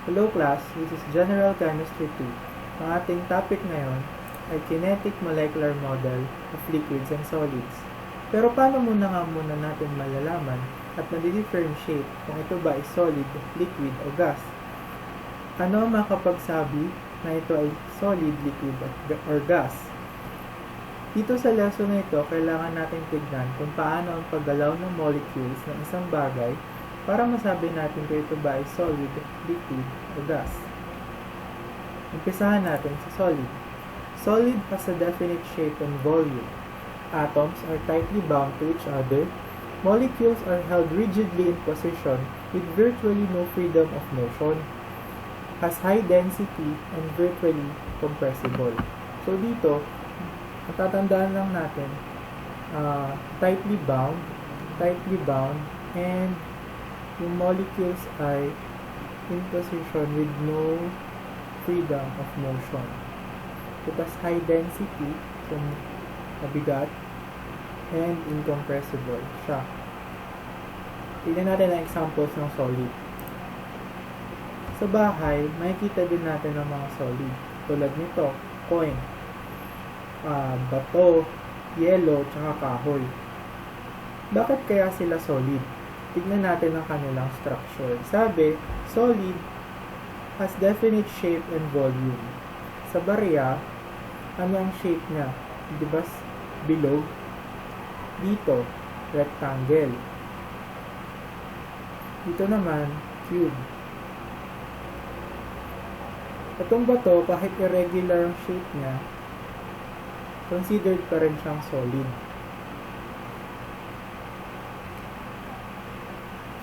Hello class, this is General Chemistry 2. Ang ating topic ngayon ay Kinetic Molecular Model of Liquids and Solids. Pero paano muna natin malalaman at ma-differentiate kung ito ba ay solid, liquid o gas? Ano ang makapagsabi na ito ay solid, liquid or gas? Dito sa lesson na ito, kailangan natin tignan kung paano ang paggalaw ng molecules ng isang bagay para masabi natin kung ito ba ay solid, liquid o gas. Umpisahan natin sa solid. Solid has a definite shape and volume. Atoms are tightly bound to each other. Molecules are held rigidly in position with virtually no freedom of motion. Has high density and virtually compressible. So dito, matatandaan lang natin, tightly bound, and yung molecules ay in position with no freedom of motion. It has high density, so mabigat, and incompressible siya. Tignan natin ang examples ng solid. Sa bahay, makikita din natin ang mga solid. Tulad nito, coin, bato, yelo, tsaka kahoy. Bakit kaya sila solid? Tignan natin ang kanilang structure. Sabi, solid has definite shape and volume. Sa barya, ano ang shape niya? Diba bilog? Dito, rectangle. Dito naman, cube. Itong bato, kahit irregular ang shape niya, considered pa rin siyang solid.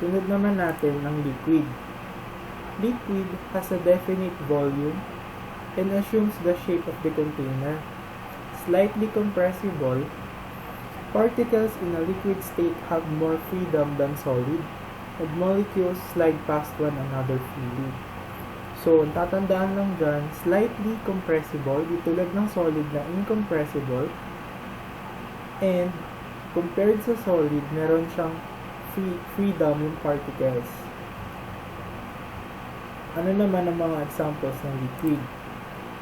Sunod naman natin ang liquid. Liquid has a definite volume and assumes the shape of the container. Slightly compressible, particles in a liquid state have more freedom than solid, and molecules slide past one another freely. So, tatandaan lang dyan, slightly compressible, di tulad ng solid na incompressible, and compared sa solid, meron siyang freedom yung particles. Ano naman ang mga examples ng liquid?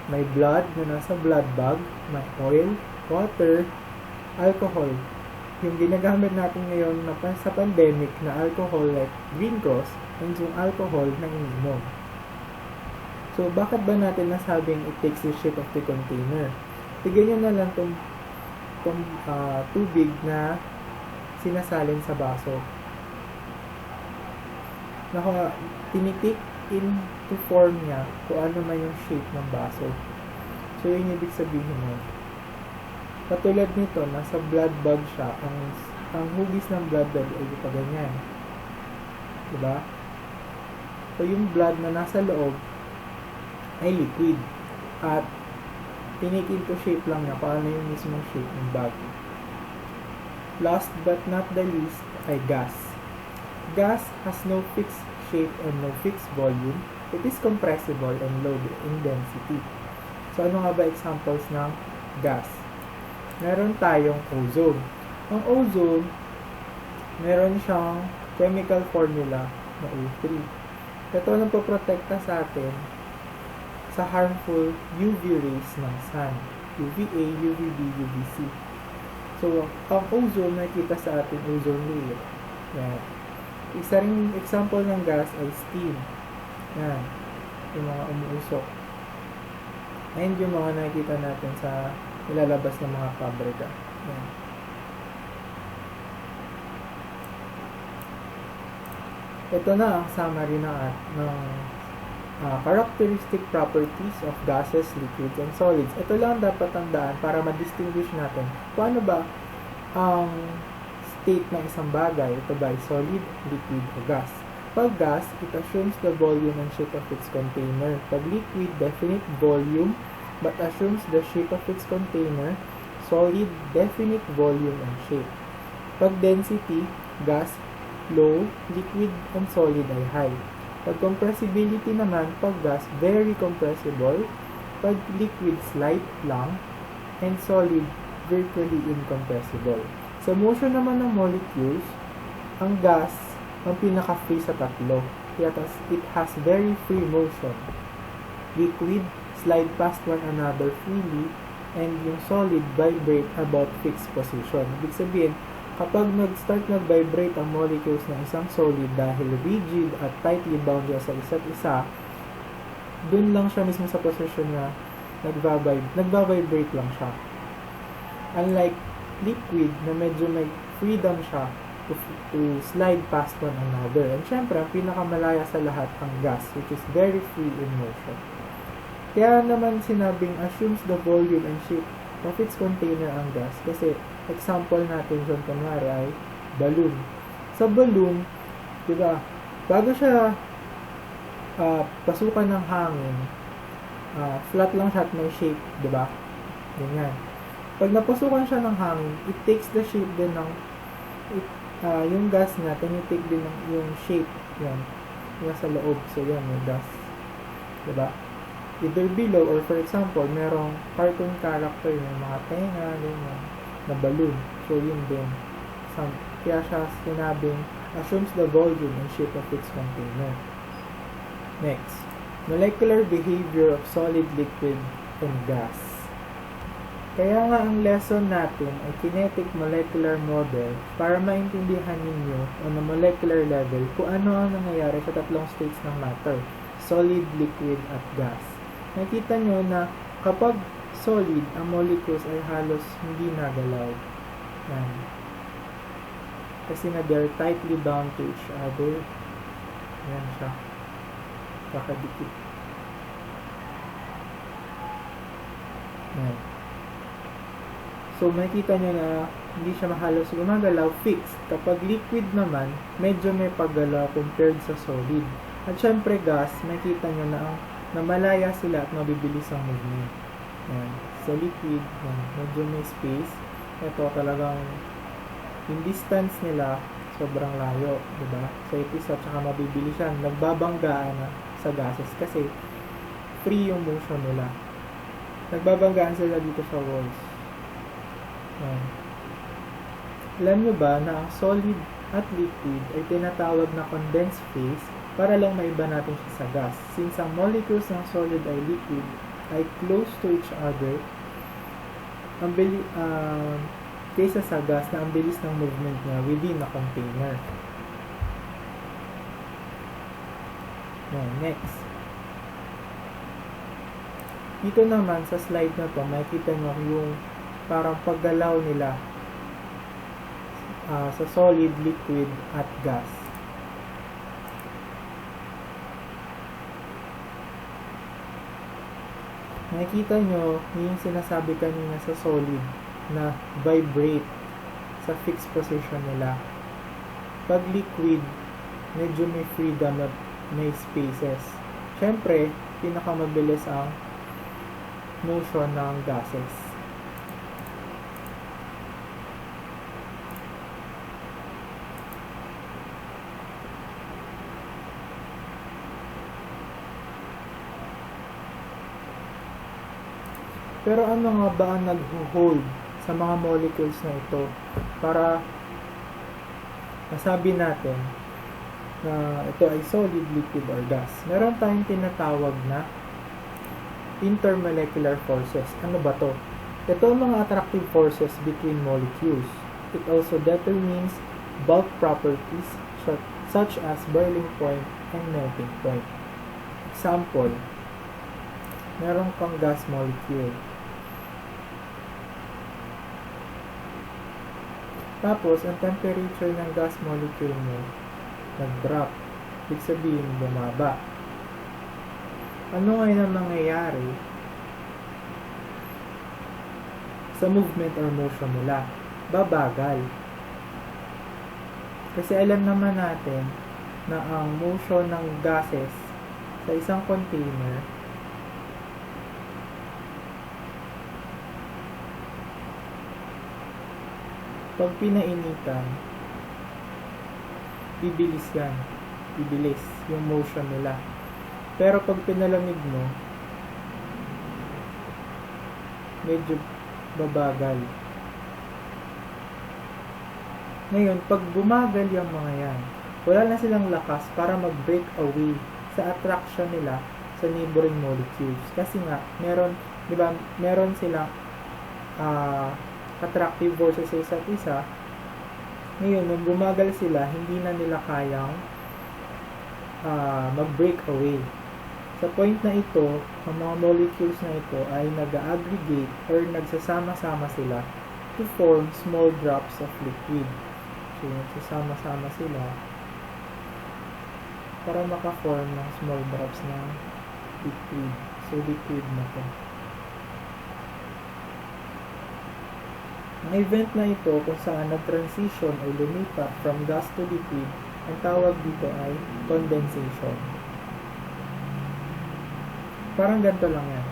May blood na nasa blood bag, may oil, water, alcohol. Yung ginagamit natin ngayon sa pandemic na alcohol like Green Cross, and yung alcohol na iniinom. So, bakit ba natin nasabing it takes the shape of the container? Tignan nyo na lang itong tubig na sinasalin sa baso. Tinitik into form niya kung ano man yung shape ng baso. So, yun ibig sabihin mo. Katulad nito, nasa blood bag siya, ang hugis ng blood bag ay pa ganyan. Diba? So, yung blood na nasa loob ay liquid. At tinik into shape lang niya kung ano yung mismong shape ng bag. Last but not the least ay gas. Gas has no fixed shape and no fixed volume. It is compressible and low in density. So, ano nga ba examples ng gas? Meron tayong ozone. Ang ozone, meron siyang chemical formula na O3. Ito ang nagpoprotekta sa atin sa harmful UV rays ng sun. UVA, UVB, UVC. So, ang ozone nakikita sa atin, ozone layer. Yan. Isa ring example ng gas ay steam. Yan. Yung mga umuusok. And yung mga nakikita natin sa nilalabas ng mga pabrika. Yan. Ito na ang summary ng characteristic properties of gases, liquids, and solids. Ito lang dapat tandaan para ma-distinguish natin kung ano ba ang state ng isang bagay. Ito ba ay solid, liquid, o gas? Pag gas, it assumes the volume and shape of its container. Pag liquid, definite volume but assumes the shape of its container. Solid, definite volume and shape. Pag density, gas, low, liquid, and solid ay high. Pag compressibility naman, pag gas, very compressible. Pag liquid, slight lang. And solid, virtually incompressible. Sa motion naman ng molecules, ang gas ang pinaka-free sa tatlo. it has very free motion. Liquid slide past one another freely, and yung solid vibrate about fixed position. Ibig sabihin, kapag nag-start mag-vibrate ang molecules ng isang solid dahil rigid at tightly bound siya sa isa't isa, dun lang siya mismo sa position na nagva-vibrate lang siya. Unlike liquid na medyo may freedom siya to slide past one another. And syempre, ang pinakamalaya sa lahat ang gas, which is very free in motion. Kaya naman sinabing assumes the volume and shape of its container ang gas. Kasi example natin dyan kunwari ay balloon. Sa balloon, diba, bago siya pasukan ng hangin, flat lang siya at may shape, diba? Ganyan. Pag napasukan siya ng hangin, it takes the shape din ng yung gas niya, tinitake din ng yung shape yan, yung sa loob. So yan, yung gas, diba? Either below or for example, merong cartoon character, yung mga tenga, ganyan, na balloon. So yun din. Kaya siya sinabing assumes the volume and shape of its container. Next, molecular behavior of solid, liquid, and gas. Kaya nga ang lesson natin ay kinetic molecular model para maintindihan ninyo on a molecular level kung ano ang nangyayari sa tatlong states ng matter, solid, liquid, at gas. Nakita nyo na kapag solid, ang molecules ay halos hindi nagalaw. Yan. Kasi na they're tightly bound to each other. Yan siya. Kakadikit. Yan. So, makikita nyo na hindi siya halos gumagalaw, fixed. Kapag liquid naman, medyo may paggalaw compared sa solid. At syempre gas, makikita nyo na malaya sila at mabibilis ang movement. Yan. Sa liquid, yan, medyo may space. Ito talagang yung distance nila sobrang layo, diba? Sa isa, tsaka mabibilis yan. Nagbabanggaan na sa gases kasi free yung motion nila. Nagbabanggaan sila dito sa walls. Yan. Alam nyo ba na ang solid at liquid ay tinatawag na condensed phase para lang maiba natin siya sa gas. Since ang molecules ng solid ay liquid ay close to each other, kaysa sa gas na ang bilis ng movement niya within a container. Yan, next. Dito naman sa slide na to, makikita nyo yung parang paggalaw nila sa solid, liquid, at gas. Nakikita nyo yung sinasabi kanina sa solid na vibrate sa fixed position nila. Pag liquid, medyo may freedom at may spaces. Syempre, pinakamabilis ang motion ng gases. Pero ano nga ba ang nag-hold sa mga molecules na ito para masabi natin na ito ay solid, liquid, or gas? Meron tayong tinatawag na intermolecular forces. Ano ba to? Ito ang mga attractive forces between molecules. It also determines bulk properties such as boiling point and melting point. Example, meron kang gas molecule. Tapos, ang temperature ng gas molecule mo nag-drop. Ibig sabihin, bumaba. Ano ngayon ang mangyayari sa movement or motion nila? Babagal. Kasi alam naman natin na ang motion ng gases sa isang container pag pinainitan, bibilis yan. Bibilis yung motion nila. Pero pag pinalamig mo, medyo babagal. Ngayon, pag bumagal yung mga yan, wala na silang lakas para mag-break away sa attraction nila sa neighboring molecules. Kasi nga, di ba, meron silang attractive forces sa isa't isa. Ngayon, nung bumagal sila, hindi na nila kayang mag-break away. Sa point na ito, ang mga molecules na ito ay nag-aggregate or nagsasama-sama sila to form small drops of liquid. So, nagsasama-sama sila para maka-form ng small drops ng liquid. So, liquid na to. Ang event na ito kung saan nag-transition o lumipat from gas to liquid, ang tawag dito ay condensation. Parang ganito lang yan.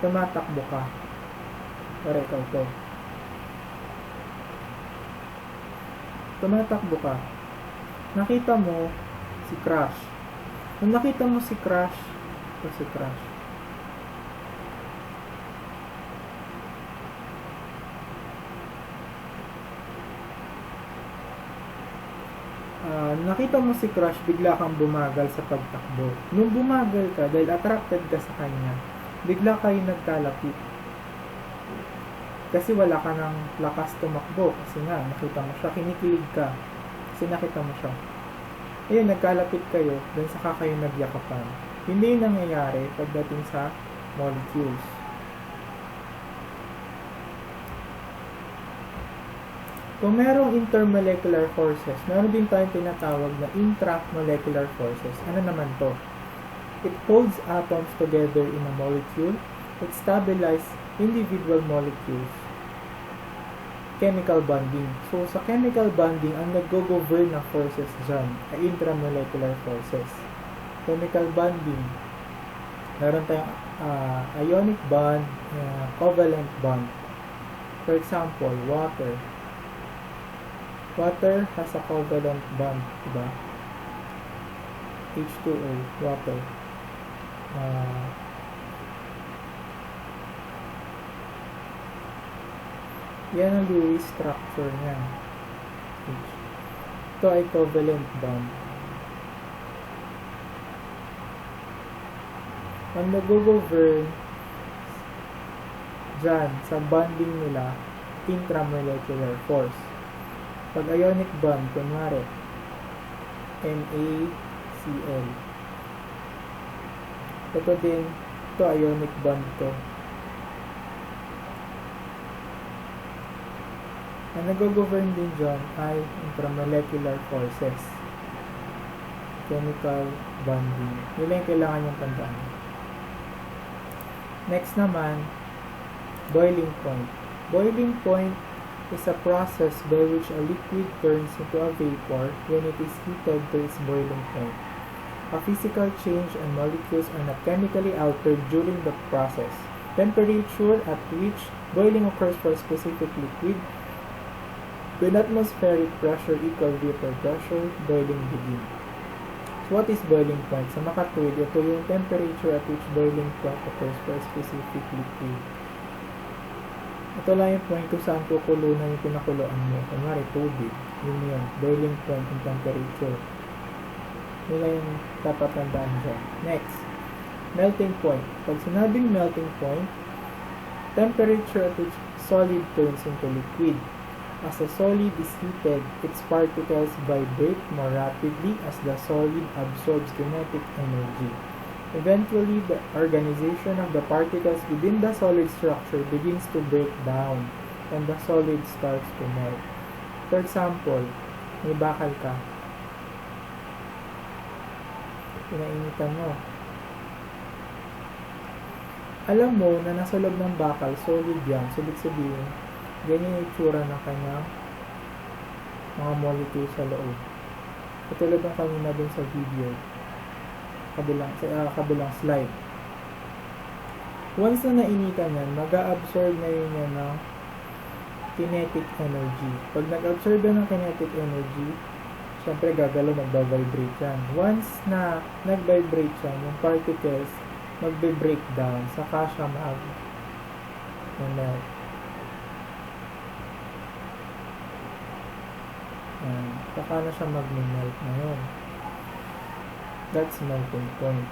Tumatakbo ka. Para ikaw to. Tumatakbo ka. Nakita mo si Crush. Nung nakita mo si Crush, nakita mo si Crush, bigla kang bumagal sa pagtakbo. Nung bumagal ka, dahil attracted ka sa kanya, bigla kayo nagkalapit. Kasi wala ka ng lakas tumakbo. Kasi nga, nakita mo siya, kinikilig ka. Kasi nakita mo siya. Ayun, nagkalapit kayo, then saka kayo nagyakapan. Hindi nangyayari pagdating sa molecules. Kung merong intermolecular forces, meron din tayong tinatawag na intramolecular forces. Ano naman to? It holds atoms together in a molecule. It stabilizes individual molecules. Chemical bonding. So, sa chemical bonding, ang nag-govern na forces dyan ay intramolecular forces. Chemical bonding. Meron tayong ionic bond, covalent bond. For example, water. Water has a covalent bond, diba? H2O, water. Yan ang Lewis structure niya. Ito ay covalent bond. Ang nag-govern dyan sa bonding nila, intramolecular force. Pag ionic bond, kunwari, NaCl. Ito din, ito ionic bond to. Ang nag-govern din dyan ay intramolecular forces. Chemical bonding. Yun lang kailangan yung tandaan. Next naman, boiling point. Boiling point is a process by which a liquid turns into a vapor when it is heated to its boiling point. A physical change and molecules are not chemically altered during the process. Temperature at which boiling occurs for a specific liquid. When atmospheric pressure equals vapor pressure, boiling begins. So what is boiling point? Sa makatuwid, ito yung temperature at which boiling point occurs for a specific liquid. Ito lang yung point kung saan kukulunan yung pinakuluan mo. Kunwari, tubig. Yun. Boiling point yung temperature. Yun lang yung dapat tandaan dyan. Next, melting point. Pag sinabing melting point, temperature at which solid turns into liquid. As the solid is heated, its particles vibrate more rapidly as the solid absorbs kinetic energy. Eventually, the organization of the particles within the solid structure begins to break down and the solid starts to melt. For example, may bakal ka. Pinainitan mo. Alam mo na nasa loob ng bakal, solid yan. So, ibig sabihin, ganyan yung itsura ng kanyang mga molecules sa loob. Katulad ng kanina dun sa video. Kabilang slide. Once na nainitan yan, mag-a-absorb na yun yan ng kinetic energy. Pag nag-absorb yan ng kinetic energy, syempre gagalaw, magba-vibrate yan. Once na nag-vibrate yan, yung particles magbe-break down, saka siya mag-melt. saka na siya mag-melt ngayon. That's melting point.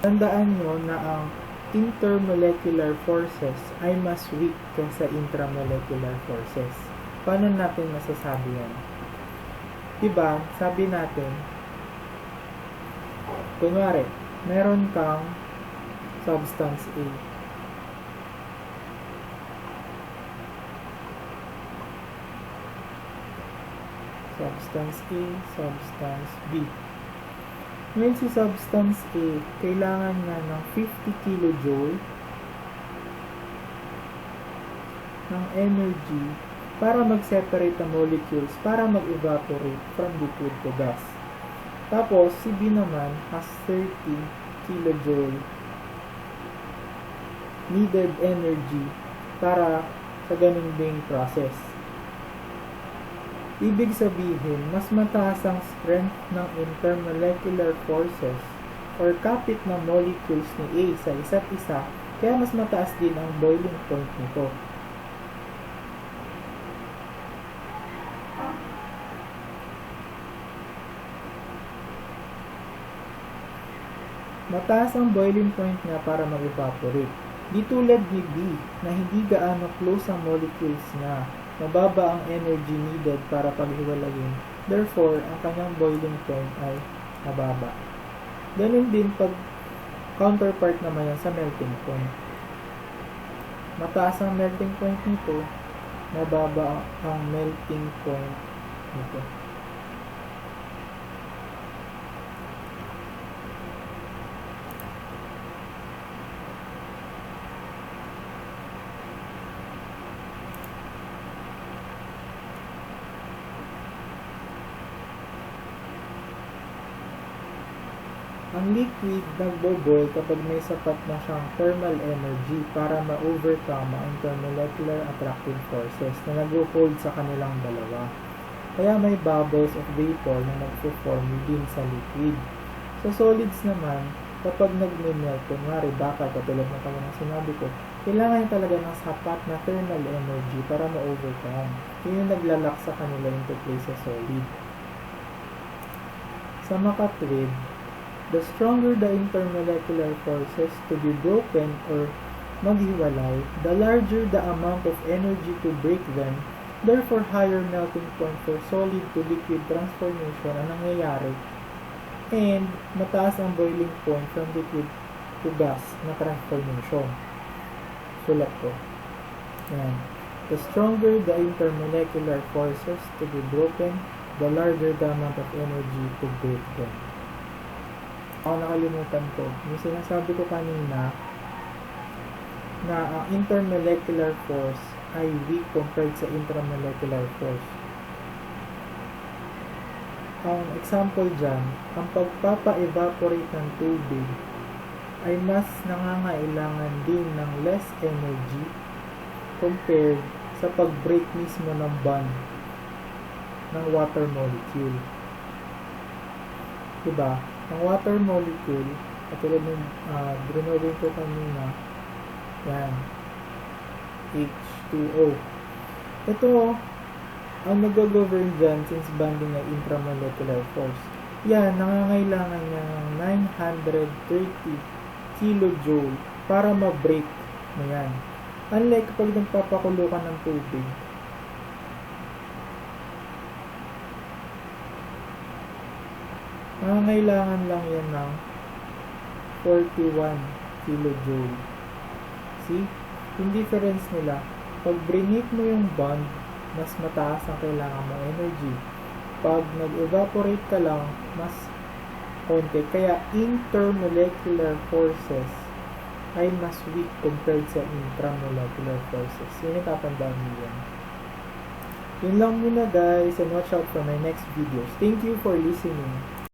Tandaan nyo na ang intermolecular forces ay mas weak kaysa intramolecular forces. Paano natin masasabi yan? Diba, sabi natin, kunwari, meron kang substance A. Substance A, substance B. Ngayon si substance A, kailangan nga ng 50 kilojoule ng energy para mag-separate the molecules, para mag-evaporate from liquid to gas. Tapos, si B naman has 30 kilojoule needed energy para sa ganun ding process. Ibig sabihin, mas mataas ang strength ng intermolecular forces or kapit ng molecules ni A sa isa't isa, kaya mas mataas din ang boiling point nito. Mataas ang boiling point niya para mag-evaporate. Di tulad ni B na hindi gaano close ang molecules niya. Mababa ang energy needed para paghiwalayin. Therefore, ang kanyang boiling point ay mababa. Ganun din pag counterpart naman yan sa melting point. Mataas ang melting point nito, mababa ang melting point nito. Ang liquid nagbo-boil kapag may sapat na siyang thermal energy para ma-overcome ang intermolecular attractive forces na nag-hold sa kanilang dalawa. Kaya may bubbles of vapor na nagpo-form din sa liquid. Sa solids naman, kapag nag-melt, kunwari baka katulad na kanina sinabi ko, kailangan talaga ng sapat na thermal energy para ma-overcome. Yun yung naglalak sa kanila into place sa solid. Sa makatwid, the stronger the intermolecular forces to be broken or maghiwalay, the larger the amount of energy to break them, therefore higher melting point for solid to liquid transformation ang nangyayari, and mataas ang boiling point from liquid to gas na transformation. Sulat ko. Yan. The stronger the intermolecular forces to be broken, the larger the amount of energy to break them. Nakalimutan ko. Yung sinasabi ko kanina na ang intermolecular force ay weak compared sa intramolecular force. Ang example dyan, ang pagpapa-evaporate ng tubig ay mas nangangailangan din ng less energy compared sa pag-break mismo ng bond ng water molecule. Diba? Ang water molecule, katulad ng drinowin ko kanina, yan, H2O. Ito, ang nag-govern dyan since bonding ay intramolecular force. Yan, nangangailangan niya ng 930 kilojoule para ma-break mo yan. Unlike kapag nagpapakulo ka ng tubig, nangangailangan lang yan ng 41 kilojoule. See? Yung difference nila, pag break mo yung bond, mas mataas ang kailangan mong energy. Pag nag-evaporate ka lang, mas konti. Kaya intermolecular forces ay mas weak compared sa intramolecular forces. Yun yung tatandaan mo yan. Yun lang muna guys, and watch out for my next videos. Thank you for listening.